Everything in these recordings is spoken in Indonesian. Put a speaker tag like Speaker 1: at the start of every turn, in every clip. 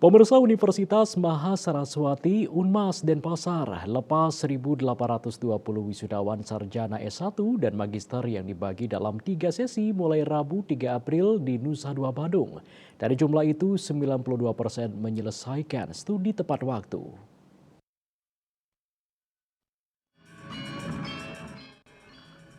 Speaker 1: Pemirsa Universitas Mahasaraswati Unmas Denpasar lepas 1.820 wisudawan sarjana S1 dan magister yang dibagi dalam 3 sesi mulai Rabu 3 April di Nusa Dua Bandung. Dari jumlah itu, 92% menyelesaikan studi tepat waktu.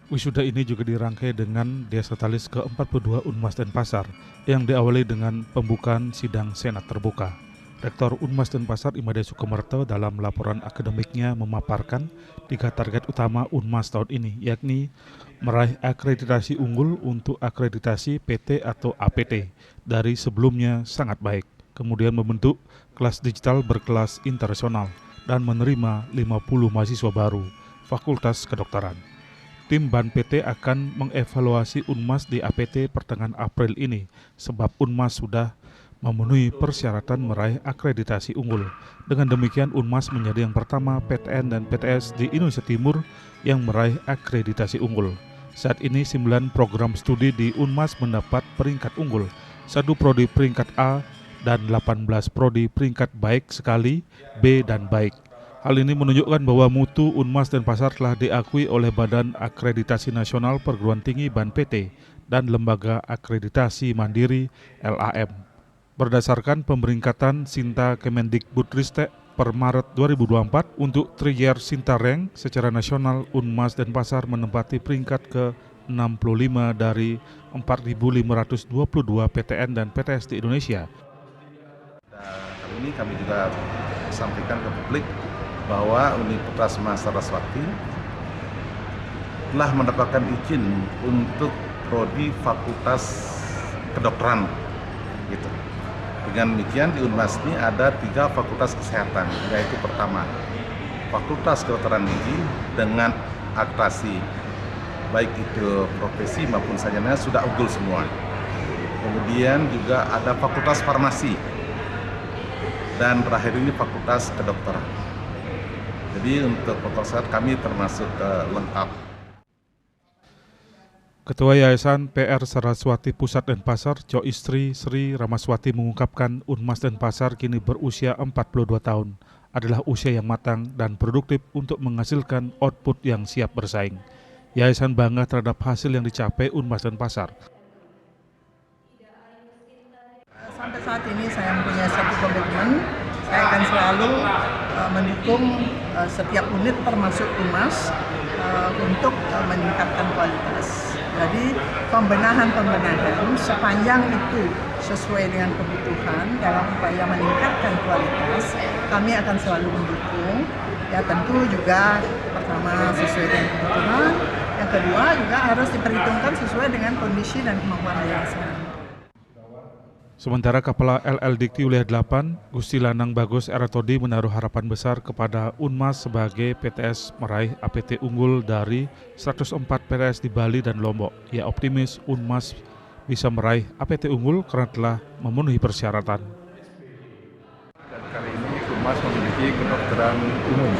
Speaker 2: Wisuda ini juga dirangkai dengan Diasatalis ke-42 Unmas Denpasar yang diawali dengan pembukaan sidang Senat terbuka. Rektor Unmas Denpasar Imade Sukomerto dalam laporan akademiknya memaparkan 3 target utama Unmas tahun ini, yakni meraih akreditasi unggul untuk akreditasi PT atau APT dari sebelumnya sangat baik, kemudian membentuk kelas digital berkelas internasional dan menerima 50 mahasiswa baru Fakultas Kedokteran. Tim BAN PT akan mengevaluasi Unmas di APT pertengahan April ini sebab Unmas sudah memenuhi persyaratan meraih akreditasi unggul. Dengan demikian Unmas menjadi yang pertama PTN dan PTS di Indonesia Timur yang meraih akreditasi unggul. Saat ini 9 program studi di Unmas mendapat peringkat unggul, 1 prodi peringkat A dan 18 prodi peringkat baik sekali, B dan baik. Hal ini menunjukkan bahwa mutu Unmas Denpasar telah diakui oleh Badan Akreditasi Nasional Perguruan Tinggi BAN PT dan Lembaga Akreditasi Mandiri LAM. Berdasarkan pemeringkatan Sinta Kemendikbudristek per Maret 2024 untuk Triyer Sinta Rank secara nasional, Unmas Denpasar menempati peringkat ke-65 dari 4.522 PTN dan PTS di Indonesia.
Speaker 3: Kali ini kami juga sampaikan ke publik bahwa Universitas Mahasaraswati telah mendapatkan izin untuk prodi Fakultas Kedokteran. Gitu. Dengan demikian di Unmas ini ada 3 fakultas kesehatan, yaitu pertama Fakultas Kedokteran Gigi dengan akreditasi baik itu profesi maupun sarjana sudah unggul semua. Kemudian juga ada Fakultas Farmasi dan terakhir ini Fakultas Kedokteran. Jadi untuk fakultas kami termasuk lengkap.
Speaker 2: Ketua Yayasan PR Saraswati Pusat Denpasar, Jo Istri Sri Ramaswati mengungkapkan Unmas Denpasar kini berusia 42 tahun, adalah usia yang matang dan produktif untuk menghasilkan output yang siap bersaing. Yayasan bangga terhadap hasil yang dicapai Unmas Denpasar.
Speaker 4: Sampai saat ini saya mempunyai satu komitmen, saya akan selalu mendukung setiap unit termasuk Unmas untuk meningkatkan kualitas. Jadi pembenahan sepanjang itu sesuai dengan kebutuhan dalam upaya meningkatkan kualitas, kami akan selalu mendukung. Ya tentu juga pertama sesuai dengan kebutuhan, yang kedua juga harus diperhitungkan sesuai dengan kondisi dan kemampuan yayasan.
Speaker 2: Sementara Kepala LL Dikti Wilayah 8, Gusti Lanang Bagus Eratodi menaruh harapan besar kepada Unmas sebagai PTS meraih APT unggul dari 104 PTS di Bali dan Lombok. Ia optimis Unmas bisa meraih APT unggul karena telah memenuhi persyaratan.
Speaker 5: Dan kali ini Unmas memiliki kedokteran umum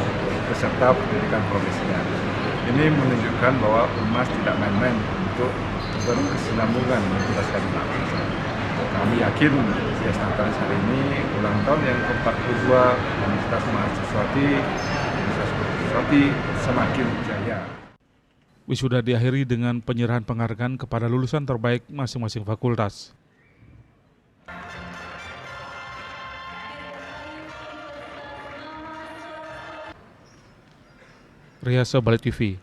Speaker 5: beserta pendidikan profesional. Ini menunjukkan bahwa Unmas tidak main-main untuk berkesinambungan menjelaskan bangsa. Kami yakin Diasatalis hari ini ulang tahun yang ke-42 Universitas Mahasiswati semakin jaya.
Speaker 2: Wisuda diakhiri dengan penyerahan penghargaan kepada lulusan terbaik masing-masing fakultas. Riasa Bali TV.